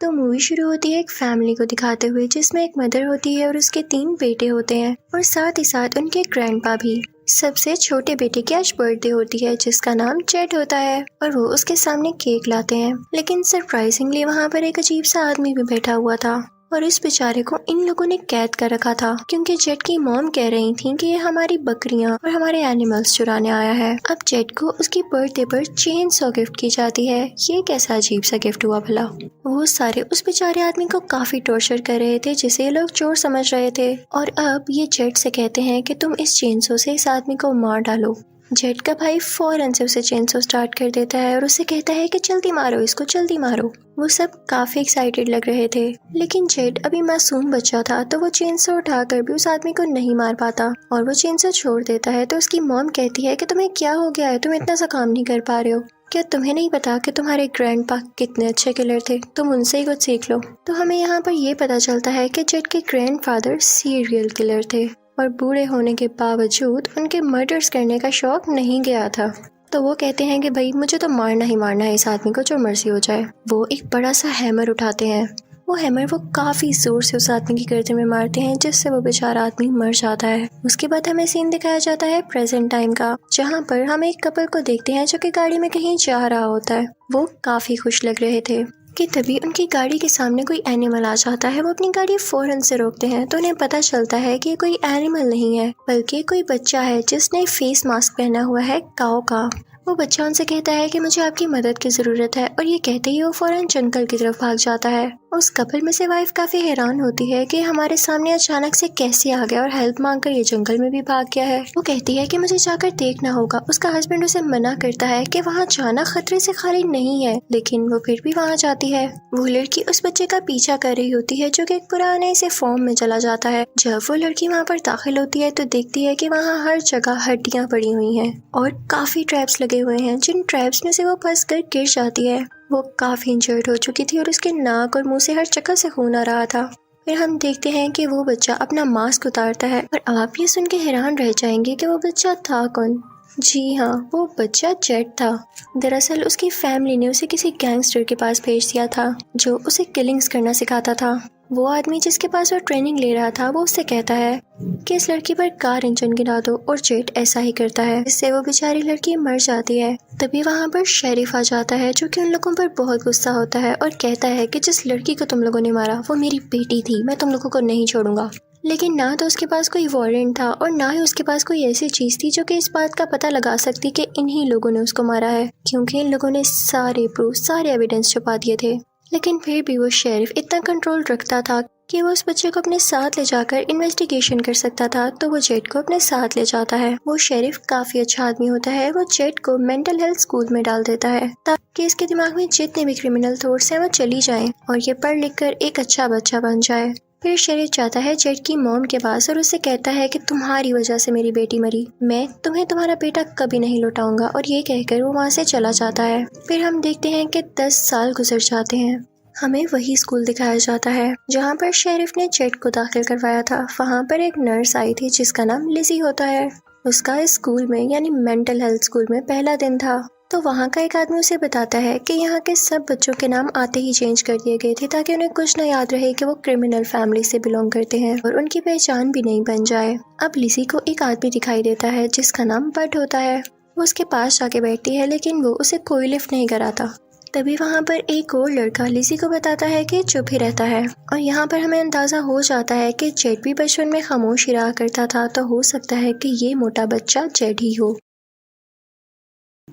तो मूवी शुरू होती है एक फैमिली को दिखाते हुए, जिसमें एक मदर होती है और उसके 3 बेटे होते हैं और साथ ही साथ उनके ग्रैंडपा भी। सबसे छोटे बेटे की आज बर्थडे होती है जिसका नाम जेड होता है और वो उसके सामने केक लाते हैं, लेकिन सरप्राइजिंगली वहाँ पर एक अजीब सा आदमी भी बैठा हुआ था और इस बेचारे को इन लोगों ने कैद कर रखा था क्योंकि जेड की मॉम कह रही थी कि ये हमारी बकरियां और हमारे एनिमल्स चुराने आया है। अब जेड को उसकी बर्थडे पर चेन सॉ गिफ्ट की जाती है। ये कैसा अजीब सा गिफ्ट हुआ भला। वो सारे उस बेचारे आदमी को काफी टॉर्चर कर रहे थे जिसे ये लोग चोर समझ रहे थे और अब ये जेड से कहते हैं कि तुम इस चेन सॉ से इस आदमी को मार डालो। जेड का भाई फौरन से उसे चेन सॉ स्टार्ट कर देता है और उसे कहता है कि जल्दी मारो इसको, जल्दी मारो। वो सब काफी एक्साइटेड लग रहे थे, लेकिन जेड अभी मासूम बच्चा था तो वो चेन सॉ उठाकर भी उस आदमी को नहीं मार पाता और वो चेन सॉ छोड़ देता है। तो उसकी मॉम कहती है कि तुम्हें क्या हो गया है, तुम इतना सा काम नहीं कर पा रहे हो क्या? तुम्हें नहीं पता कि तुम्हारे ग्रैंडपा कितने अच्छे किलर थे, तुम उनसे ही कुछ सीख लो। तो हमें यहाँ पर ये पता चलता है कि जेड के ग्रैंडफादर सीरियल किलर थे और बूढ़े होने के बावजूद उनके मर्डर्स करने का शौक नहीं गया था। तो वो कहते हैं कि भाई मुझे तो मारना ही मारना है इस आदमी को, जो मर्जी हो जाए। वो एक बड़ा सा हैमर उठाते हैं। वो हैमर वो काफी जोर से उस आदमी की गर्दन में मारते हैं जिससे वो बेचारा आदमी मर जाता है। उसके बाद हमें सीन दिखाया जाता है प्रेजेंट टाइम का, जहाँ पर हम एक कपल को देखते हैं जो कि गाड़ी में कहीं जा रहा होता है। वो काफी खुश लग रहे थे कि तभी उनकी गाड़ी के सामने कोई एनिमल आ जाता है। वो अपनी गाड़ी फौरन से रोकते हैं तो उन्हें पता चलता है कि कोई एनिमल नहीं है बल्कि कोई बच्चा है जिसने फेस मास्क पहना हुआ है काऊ का। वो बच्चा उनसे कहता है कि मुझे आपकी मदद की जरूरत है और ये कहते ही वो फौरन जंगल की तरफ भाग जाता है। उस कपल में से वाइफ काफी हैरान होती है कि हमारे सामने अचानक से कैसे आ गया और हेल्प मांगकर ये जंगल में भी भाग गया है। वो कहती है कि मुझे जाकर देखना होगा। उसका हस्बैंड उसे मना करता है कि वहाँ जाना खतरे से खाली नहीं है, लेकिन वो फिर भी वहाँ जाती है। वो लड़की उस बच्चे का पीछा कर रही होती है जो कि एक पुराने से फॉर्म में चला जाता है। जब वो लड़की वहाँ पर दाखिल होती है तो देखती है कि वहाँ हर जगह हड्डियाँ पड़ी हुई हैं और काफी ट्रैप्स लगे हुए हैं, जिन ट्रैप्स में से वो फंस कर गिर जाती है। वो काफी इंजर्ड हो चुकी थी और उसके नाक और मुंह से हर जगह से खून आ रहा था। फिर हम देखते हैं कि वो बच्चा अपना मास्क उतारता है और आप ये सुन के हैरान रह जाएंगे कि वो बच्चा था कौन। जी हाँ, वो बच्चा जेड था। दरअसल उसकी फैमिली ने उसे किसी गैंगस्टर के पास भेज दिया था जो उसे किलिंग्स करना सिखाता था। वो आदमी जिसके पास वो ट्रेनिंग ले रहा था वो उससे कहता है कि इस लड़की पर कार इंजन गिरा दो और जेड ऐसा ही करता है, जिससे वो बेचारी लड़की मर जाती है। तभी वहाँ पर शेरिफ आ जाता है जो कि उन लोगों पर बहुत गुस्सा होता है और कहता है कि जिस लड़की को तुम लोगों ने मारा वो मेरी बेटी थी, मैं तुम लोगों को नहीं छोड़ूंगा। लेकिन ना तो उसके पास कोई वारंट था और ना ही उसके पास कोई ऐसी चीज थी जो कि इस बात का पता लगा सकती कि इन्हीं लोगों ने उसको मारा है, क्योंकि इन लोगों ने सारे प्रूफ, सारे एविडेंस छुपा दिए थे। लेकिन फिर भी वो शेरिफ इतना कंट्रोल रखता था कि वो उस बच्चे को अपने साथ ले जाकर इन्वेस्टिगेशन कर सकता था, तो वो जेड को अपने साथ ले जाता है। वो शेरिफ काफी अच्छा आदमी होता है। वो जेड को मेंटल हेल्थ स्कूल में डाल देता है ताकि इसके दिमाग में जितने भी क्रिमिनल थॉट्स हैं वो चली जाएं और ये पढ़ लिख कर एक अच्छा बच्चा बन जाए। फिर शेरिफ जाता है जेड की मॉम के पास और उससे कहता है कि तुम्हारी वजह से मेरी बेटी मरी, मैं तुम्हें तुम्हारा बेटा कभी नहीं लौटाऊंगा, और ये कहकर वो वहाँ से चला जाता है। फिर हम देखते हैं कि 10 साल गुजर जाते हैं। हमें वही स्कूल दिखाया जाता है जहाँ पर शेरिफ ने जेड को दाखिल करवाया था। वहाँ पर एक नर्स आई थी जिसका नाम लिजी होता है। उसका इस स्कूल में यानी मेंटल हेल्थ स्कूल में पहला दिन था। तो वहाँ का एक आदमी उसे बताता है कि यहाँ के सब बच्चों के नाम आते ही चेंज कर दिए गए थे ताकि उन्हें कुछ न याद रहे कि वो क्रिमिनल फैमिली से बिलोंग करते हैं और उनकी पहचान भी नहीं बन जाए। अब लिजी को एक आदमी दिखाई देता है जिसका नाम बट होता है। वो उसके पास जाके बैठती है लेकिन वो उसे कोई लिफ्ट नहीं कराता। तभी वहाँ पर एक और लड़का लिजी को बताता है कि चुप ही रहता है और यहाँ पर हमें अंदाजा हो जाता है कि जेड भी बचपन में खामोश ही रहा करता था, तो हो सकता है कि ये मोटा बच्चा जेड ही हो।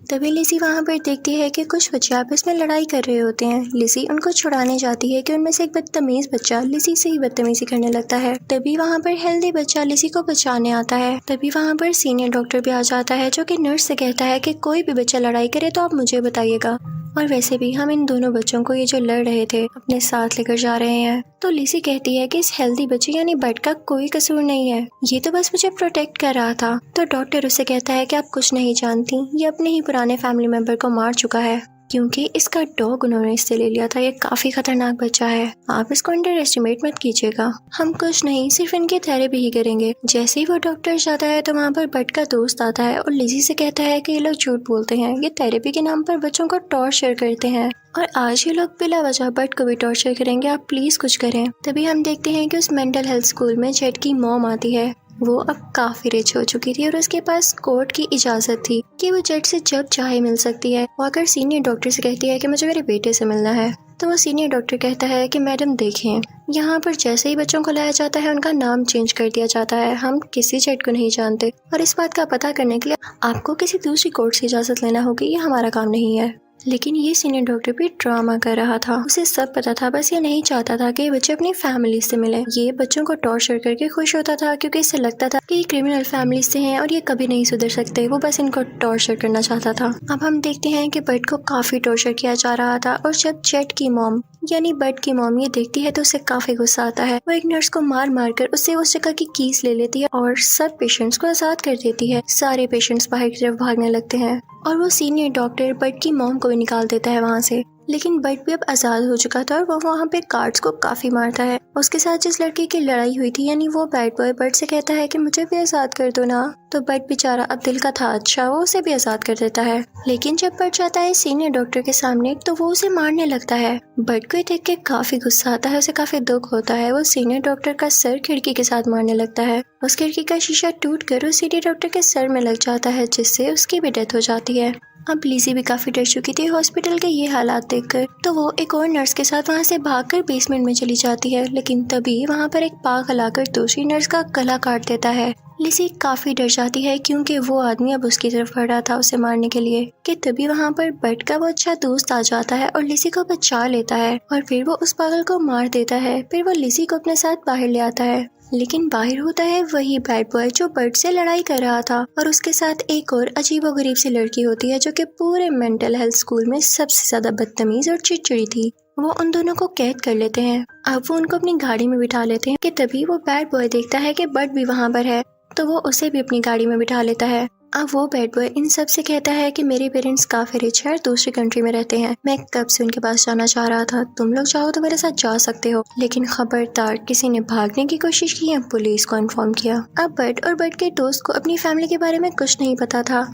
तभी लिजी वहाँ पर देखती है कि कुछ बच्चे आपस में लड़ाई कर रहे होते हैं। लिजी उनको छुड़ाने जाती है कि उनमें से एक बदतमीज बच्चा लिजी से ही बदतमीजी करने लगता है। तभी वहाँ पर हेल्दी बच्चा लिजी को बचाने आता है। तभी वहाँ पर सीनियर डॉक्टर भी आ जाता है जो कि नर्स से कहता है कि कोई भी बच्चा लड़ाई करे तो आप मुझे बताइएगा, और वैसे भी हम इन दोनों बच्चों को ये जो लड़ रहे थे अपने साथ लेकर जा रहे हैं। तो लिजी कहती है कि इस हेल्दी बच्चे यानी बट का कोई कसूर नहीं है, ये तो बस मुझे प्रोटेक्ट कर रहा था। तो डॉक्टर उससे कहता है कि आप कुछ नहीं जानती, ये अपने ही पुराने फैमिली मेंबर को मार चुका है। क्योंकि इसका डॉग उन्होंने इससे ले लिया था। ये काफी खतरनाक बच्चा है, आप इसको अंडर एस्टिमेट मत कीजिएगा। हम कुछ नहीं, सिर्फ इनकी थेरेपी ही करेंगे। जैसे ही वो डॉक्टर जाता है तो वहाँ पर बट का दोस्त आता है और लिजी से कहता है कि ये लोग झूठ बोलते हैं, ये थेरेपी के नाम पर बच्चों को टॉर्चर करते हैं और आज ये लोग बिला वजह बट को भी टॉर्चर करेंगे, आप प्लीज कुछ करें। तभी हम देखते हैं कि उस मेंटल हेल्थ स्कूल में जेट की मॉम आती है। वो अब काफी रिच हो चुकी थी और उसके पास कोर्ट की इजाजत थी कि वो जेट से जब चाहे मिल सकती है। वो आकर सीनियर डॉक्टर से कहती है कि मुझे मेरे बेटे से मिलना है। तो वो सीनियर डॉक्टर कहता है कि मैडम देखें, यहाँ पर जैसे ही बच्चों को लाया जाता है उनका नाम चेंज कर दिया जाता है। हम किसी जेट को नहीं जानते और इस बात का पता करने के लिए आपको किसी दूसरी कोर्ट से इजाजत लेना होगी, ये हमारा काम नहीं है। लेकिन ये सीनियर डॉक्टर भी ड्रामा कर रहा था, उसे सब पता था, बस ये नहीं चाहता था कि ये बच्चे अपनी फैमिली से मिले। ये बच्चों को टॉर्चर करके खुश होता था क्योंकि इसे लगता था कि ये क्रिमिनल फैमिली से हैं और ये कभी नहीं सुधर सकते। वो बस इनको टॉर्चर करना चाहता था। अब हम देखते हैं कि बट को काफी टॉर्चर किया जा रहा था और जब जेट की मॉम यानी बट की मॉम ये देखती है तो उसे काफी गुस्सा आता है। वो एक नर्स को मार मार कर उससे उस जगह की कीज ले लेती है और सब पेशेंट्स को आजाद कर देती है। सारे पेशेंट्स बाहर की तरफ भागने लगते हैं और वो सीनियर डॉक्टर बट की मॉम को भी निकाल देता है वहाँ से। लेकिन बट भी अब आजाद हो चुका था और वो वहाँ पे गार्ड्स को काफी मारता है। उसके साथ जिस लड़की की लड़ाई हुई थी यानी वो बैड बॉय बट से कहता है कि मुझे भी आजाद कर दो ना। तो बट बेचारा अब दिल का था अच्छा, वो उसे भी आजाद कर देता है। लेकिन जब बट जाता है सीनियर डॉक्टर के सामने तो वो उसे मारने लगता है। बट को देख के काफी गुस्सा आता है, उसे काफी दुख होता है। वो सीनियर डॉक्टर का सर खिड़की के साथ मारने लगता है। उस खिड़की का शीशा टूट कर उस सीनियर डॉक्टर के सर में लग जाता है जिससे उसकी भी डेथ हो जाती है। अब लिजी भी काफी डर चुकी थी हॉस्पिटल के ये हालात देखकर, तो वो एक और नर्स के साथ वहाँ से भागकर बेसमेंट में चली जाती है। लेकिन तभी वहाँ पर एक पागल आकर दूसरी नर्स का गला काट देता है। लिजी काफी डर जाती है क्योंकि वो आदमी अब उसकी तरफ खड़ा था उसे मारने के लिए। कि तभी वहाँ पर बट का वो अच्छा दोस्त आ जाता है और लिजी को बचा लेता है और फिर वो उस पागल को मार देता है। फिर वो लिजी को अपने साथ बाहर ले आता है। लेकिन बाहर होता है वही बैड बॉय जो बट से लड़ाई कर रहा था और उसके साथ एक और अजीबोगरीब सी लड़की होती है जो कि पूरे मेंटल हेल्थ स्कूल में सबसे ज्यादा बदतमीज और चिड़चिड़ी थी। वो उन दोनों को कैद कर लेते हैं। अब वो उनको अपनी गाड़ी में बिठा लेते हैं कि तभी वो बैड बॉय देखता है कि बट भी वहाँ पर है तो वो उसे भी अपनी गाड़ी में बिठा लेता है। अब वो बैड बॉय इन सब से कहता है कि मेरे पेरेंट्स काफी रिच है और दूसरी कंट्री में रहते हैं, मैं कब से उनके पास जाना चाह रहा था, तुम लोग चाहो तो मेरे साथ जा सकते हो, लेकिन खबरदार किसी ने भागने की कोशिश की या पुलिस को इन्फॉर्म किया। अब बट और बट के दोस्त को अपनी फैमिली के बारे में कुछ नहीं पता था।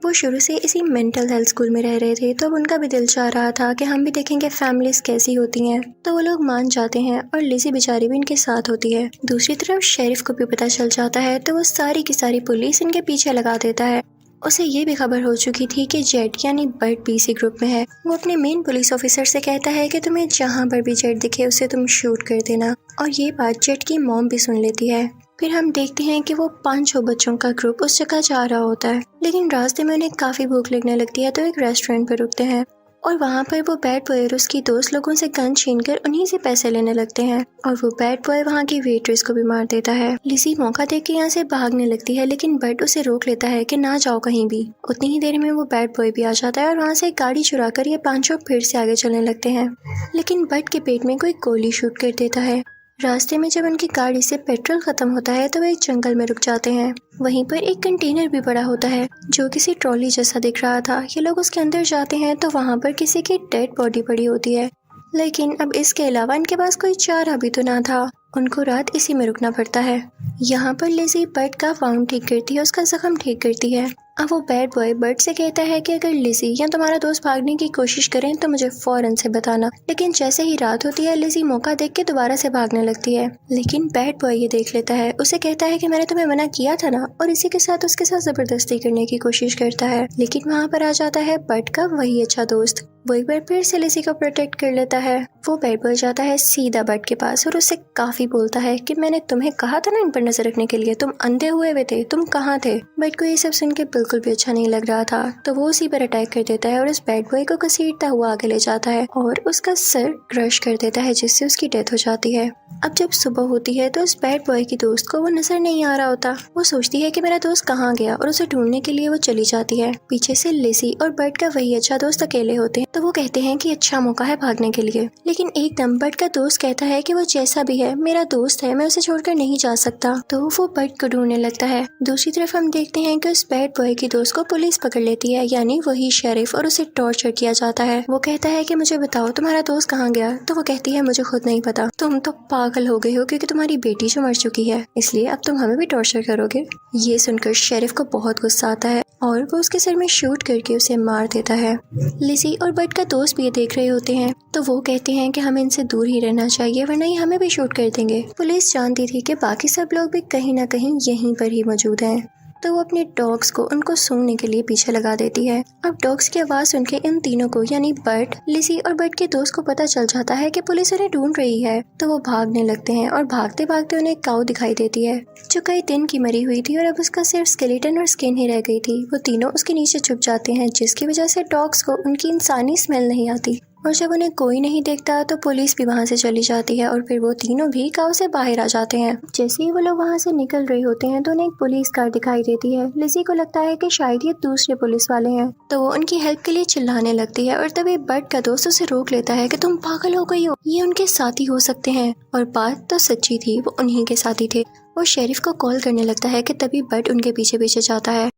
वो शुरू से इसी मेंटल हेल्थ स्कूल में रह रहे थे तो अब उनका भी दिल चाह रहा था कि हम भी देखेंगे फैमिलीज कैसी होती हैं। तो वो लोग मान जाते हैं और लिजी बेचारी भी इनके साथ होती है। दूसरी तरफ शेरिफ को भी पता चल जाता है तो वो सारी की सारी पुलिस इनके पीछे लगा देता है। उसे ये भी खबर हो चुकी थी कि जेट यानी बट पीसी ग्रुप में है। वो अपने मेन पुलिस ऑफिसर से कहता है कि तुम्हें जहाँ पर भी जेट दिखे उसे तुम शूट कर देना और ये बात जेट की मॉम भी सुन लेती है। फिर हम देखते हैं कि वो 5 बच्चों का ग्रुप उस जगह जा रहा होता है, लेकिन रास्ते में उन्हें काफी भूख लगने लगती है तो एक रेस्टोरेंट पर रुकते हैं और वहाँ पर वो बैड बॉय और उसकी दोस्त लोगों से गन छीनकर उन्हीं से पैसे लेने लगते हैं और वो बैड बॉय वहाँ की वेट्रेस को भी मार देता है। लिजी मौका देख के यहाँ से भागने लगती है लेकिन बट उसे रोक लेता है कि ना जाओ कहीं भी। उतनी ही देर में वो बैड बॉय भी आ जाता है और वहाँ से गाड़ी चुरा कर ये 5 फिर से आगे चलने लगते हैं, लेकिन बट के पेट में कोई गोली शूट कर देता है। रास्ते में जब उनकी गाड़ी से पेट्रोल खत्म होता है तो वो एक जंगल में रुक जाते हैं। वहीं पर एक कंटेनर भी बड़ा होता है जो किसी ट्रॉली जैसा दिख रहा था। ये लोग उसके अंदर जाते हैं तो वहाँ पर किसी की डेड बॉडी पड़ी होती है, लेकिन अब इसके अलावा इनके पास कोई चारा भी तो ना था। उनको रात इसी में रुकना पड़ता है। यहाँ पर लिजी बट का वाउंड ठीक करती है, उसका जख्म ठीक करती है। अब वो बैड बॉय बट से कहता है कि अगर लिजी या तुम्हारा दोस्त भागने की कोशिश करें तो मुझे फौरन से बताना। लेकिन जैसे ही रात होती है लिजी मौका देख के दोबारा से भागने लगती है, लेकिन बैड बॉय ये देख लेता है। उसे कहता है कि मैंने तुम्हें मना किया था ना, और इसी के साथ उसके साथ जबरदस्ती करने की कोशिश करता है। लेकिन वहाँ पर आ जाता है बट का वही अच्छा दोस्त। वो एक बार फिर से लिजी को प्रोटेक्ट कर लेता है। वो बैड बॉय जाता है सीधा बट के पास और उससे काफी बोलता है कि मैंने तुम्हें कहा था ना इन पर नजर रखने के लिए, तुम अंधे हुए हुए थे, तुम कहाँ थे। बट को ये सब सुन के बिल्कुल भी अच्छा नहीं लग रहा था तो वो उसी पर अटैक कर देता है और उस बैड बॉय को घसीटता हुआ आगे ले जाता है और उसका सर क्रश कर देता है जिससे उसकी डेथ हो जाती है। अब जब सुबह होती है तो उस बैड बॉय की दोस्त को वो नजर नहीं आ रहा होता। वो सोचती है कि मेरा दोस्त कहाँ गया और उसे ढूंढने के लिए वो चली जाती है। पीछे से लिजी और बट का वही अच्छा दोस्त अकेले होते हैं तो वो कहते हैं कि अच्छा मौका है भागने के लिए। लेकिन एकदम बट का दोस्त कहता है कि वो जैसा भी है मेरा दोस्त है, मैं उसे छोड़कर नहीं जा सकता। तो वो बट को ढूंढने लगता है। दूसरी तरफ हम देखते हैं कि उस बैड बॉय की दोस्त को पुलिस पकड़ लेती है, यानी वही शेरिफ, और उसे टॉर्चर किया जाता है। वो कहता है कि मुझे बताओ तुम्हारा दोस्त कहाँ गया। तो वो कहती है मुझे खुद नहीं पता। तुम तो पागल हो गए हो क्योंकि तुम्हारी बेटी जो मर चुकी है, इसलिए अब तुम हमें भी टॉर्चर करोगे। ये सुनकर शेरिफ को बहुत गुस्सा आता है और वो उसके सर में शूट करके उसे मार देता है। लिज़ी और बट का दोस्त भी ये देख रहे होते हैं, तो वो कहते हैं कि हमें इनसे दूर ही रहना चाहिए वरना ये हमें भी शूट कर देंगे। पुलिस जानती थी कि बाकी सब लोग भी कहीं ना कहीं यहीं पर ही मौजूद हैं, तो वो अपने डॉग्स को उनको सूंघने के लिए पीछे लगा देती है। अब डॉग्स की आवाज़ सुन के इन तीनों को यानी बट, लिज़ी और बट के दोस्त को पता चल जाता है कि पुलिस उन्हें ढूंढ रही है। तो वो भागने लगते हैं और भागते भागते उन्हें एक काऊ दिखाई देती है जो कई दिन की मरी हुई थी और अब उसका सिर्फ स्केलेटन और स्किन ही रह गई थी। वो तीनों उसके नीचे छुप जाते हैं जिसकी वजह से डॉग्स को उनकी इंसानी स्मेल नहीं आती और जब उन्हें कोई नहीं देखता तो पुलिस भी वहाँ से चली जाती है और फिर वो तीनों भी गाँव से बाहर आ जाते हैं। जैसे ही वो लोग वहाँ से निकल रहे होते हैं तो उन्हें एक पुलिस कार दिखाई देती है। लिज़ी को लगता है कि शायद ये दूसरे पुलिस वाले हैं, तो वो उनकी हेल्प के लिए चिल्लाने लगती है और तभी बट का दोस्त उसे रोक लेता है कि तुम पागल हो गई हो, ये उनके साथी हो सकते हैं। और बात तो सच्ची थी, वो उन्हीं के साथी थे। वो शेरिफ को कॉल करने लगता है कि तभी बट उनके पीछे पीछे जाता है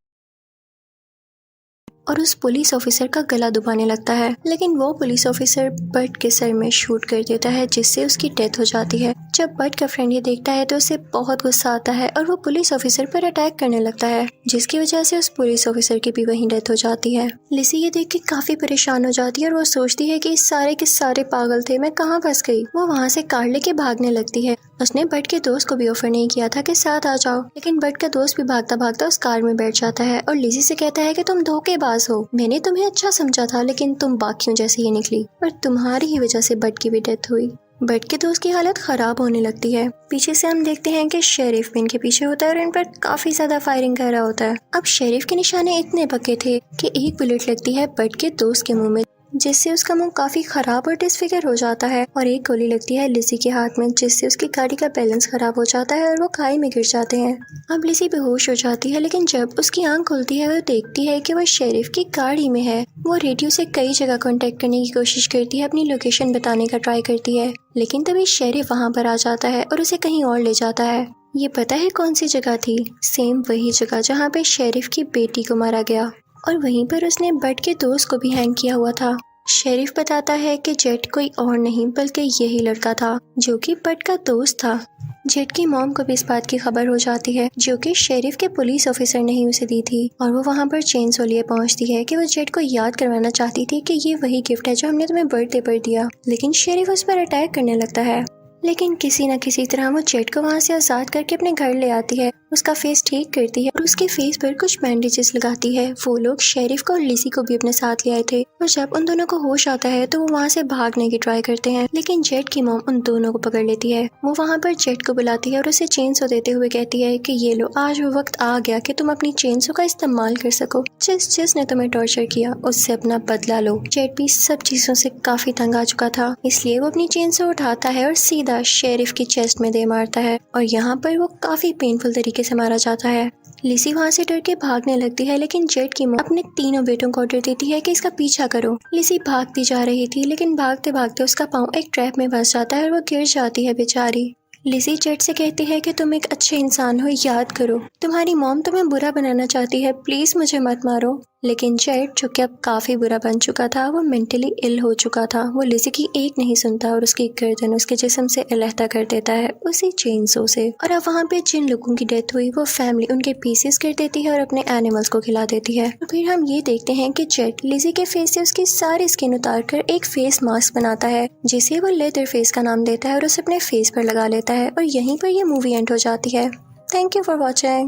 और उस पुलिस ऑफिसर का गला दबाने लगता है, लेकिन वो पुलिस ऑफिसर बट के सर में शूट कर देता है जिससे उसकी डेथ हो जाती है। जब बट का फ्रेंड ये देखता है तो उसे बहुत गुस्सा आता है और वो पुलिस ऑफिसर पर अटैक करने लगता है जिसकी वजह से उस पुलिस ऑफिसर की भी वहीं डेथ हो जाती है। लिज़ी ये देख के काफी परेशान हो जाती है और वो सोचती है कि इस सारे के सारे पागल थे, मैं कहाँ फंस गई। वो वहाँ से कार लेके भागने लगती है। उसने बट के दोस्त को भी ऑफर नहीं किया था कि साथ आ जाओ, लेकिन बट का दोस्त भी भागता भागता उस कार में बैठ जाता है और लिज़ी से कहता है कि तुम धोखेबाज हो, मैंने तुम्हें अच्छा समझा था लेकिन तुम बाकियों जैसे ही निकली और तुम्हारी ही वजह से बट की भी डेथ हुई। बट के दोस्त की हालत खराब होने लगती है। पीछे से हम देखते हैं कि शेरिफ भी इनके पीछे होता है और इन पर काफी ज्यादा फायरिंग कर रहा होता है। अब शेरिफ के निशाने इतने पक्के थे कि एक बुलेट लगती है बट के दोस्त के मुंह में जिससे उसका मुंह काफी खराब और डिसफिगर हो जाता है और एक गोली लगती है लिज़ी के हाथ में जिससे उसकी गाड़ी का बैलेंस खराब हो जाता है और वो खाई में गिर जाते हैं। अब लिज़ी बेहोश हो जाती है, लेकिन जब उसकी आंख खुलती है वो देखती है कि वो शेरिफ की गाड़ी में है। वो रेडियो से कई जगह कांटेक्ट करने की कोशिश करती है, अपनी लोकेशन बताने का ट्राई करती है, लेकिन तभी शेरिफ वहाँ पर आ जाता है और उसे कहीं और ले जाता है। ये पता है कौन सी जगह थी? सेम वही जगह जहाँ पे शेरिफ की बेटी को मारा गया और वहीं पर उसने बट के दोस्त को भी हैंग किया हुआ था। शेरिफ बताता है कि जेट कोई और नहीं बल्कि यही लड़का था जो कि बट का दोस्त था। जेट की मॉम को भी इस बात की खबर हो जाती है जो कि शेरिफ के पुलिस ऑफिसर ने ही उसे दी थी और वो वहाँ पर चेनसो लिए पहुँचती है कि वो जेट को याद करवाना चाहती थी कि ये वही गिफ्ट है जो हमने तुम्हें बर्थडे पर दिया, लेकिन शेरिफ उस पर अटैक करने लगता है। लेकिन किसी न किसी तरह वो जेट को वहाँ से आजाद करके अपने घर ले आती है, उसका फेस ठीक करती है और उसके फेस पर कुछ बैंडेजेस लगाती है। वो लोग शेरिफ को और लिज़ी को भी अपने साथ ले आए थे और जब उन दोनों को होश आता है तो वो वहाँ से भागने की ट्राई करते हैं, लेकिन जेट की मॉम उन दोनों को पकड़ लेती है। वो वहाँ पर जेट को बुलाती है और उसे चेनसो देते हुए कहती है कि ये लो, आज वो वक्त आ गया कि तुम अपनी चेनसो का इस्तेमाल कर सको। जिसने तुम्हें टॉर्चर किया उससे अपना बदला लो। जेट भी सब चीजों से काफी तंग आ चुका था, इसलिए वो अपनी चेनसो उठाता है और सीधा शेरिफ की चेस्ट में दे मारता है और यहाँ पर वो काफी पेनफुल तरीके से मारा जाता है। लिज़ी वहाँ से डर के भागने लगती है, लेकिन जेट की मॉम अपने तीनों बेटों को ऑर्डर देती है कि इसका पीछा करो। लिज़ी भागती जा रही थी, लेकिन भागते भागते उसका पाँव एक ट्रैप में फंस जाता है और वो गिर जाती है बेचारी। लिज़ी जेट से कहती है कि तुम एक अच्छे इंसान हो, याद करो तुम्हारी मॉम तुम्हें बुरा बनाना चाहती है, प्लीज मुझे मत मारो। लेकिन जेट जो कि अब काफी बुरा बन चुका था, वो मेंटली इल हो चुका था, वो लिज़ी की एक नहीं सुनता और उसकी गर्दन उसके जिस्म से अलहदा कर देता है उसी चेनसो से। और अब वहाँ पे जिन लोगों की डेथ हुई वो फैमिली उनके पीसेस कर देती है और अपने एनिमल्स को खिला देती है। तो फिर हम ये देखते हैं कि जेट लिज़ी के फेस से उसकी सारी स्किन उतार कर एक फेस मास्क बनाता है जिसे वो लेदर फेस का नाम देता है और उसे अपने फेस पर लगा लेता है और यहीं पर ये मूवी एंड हो जाती है। Thank you for watching.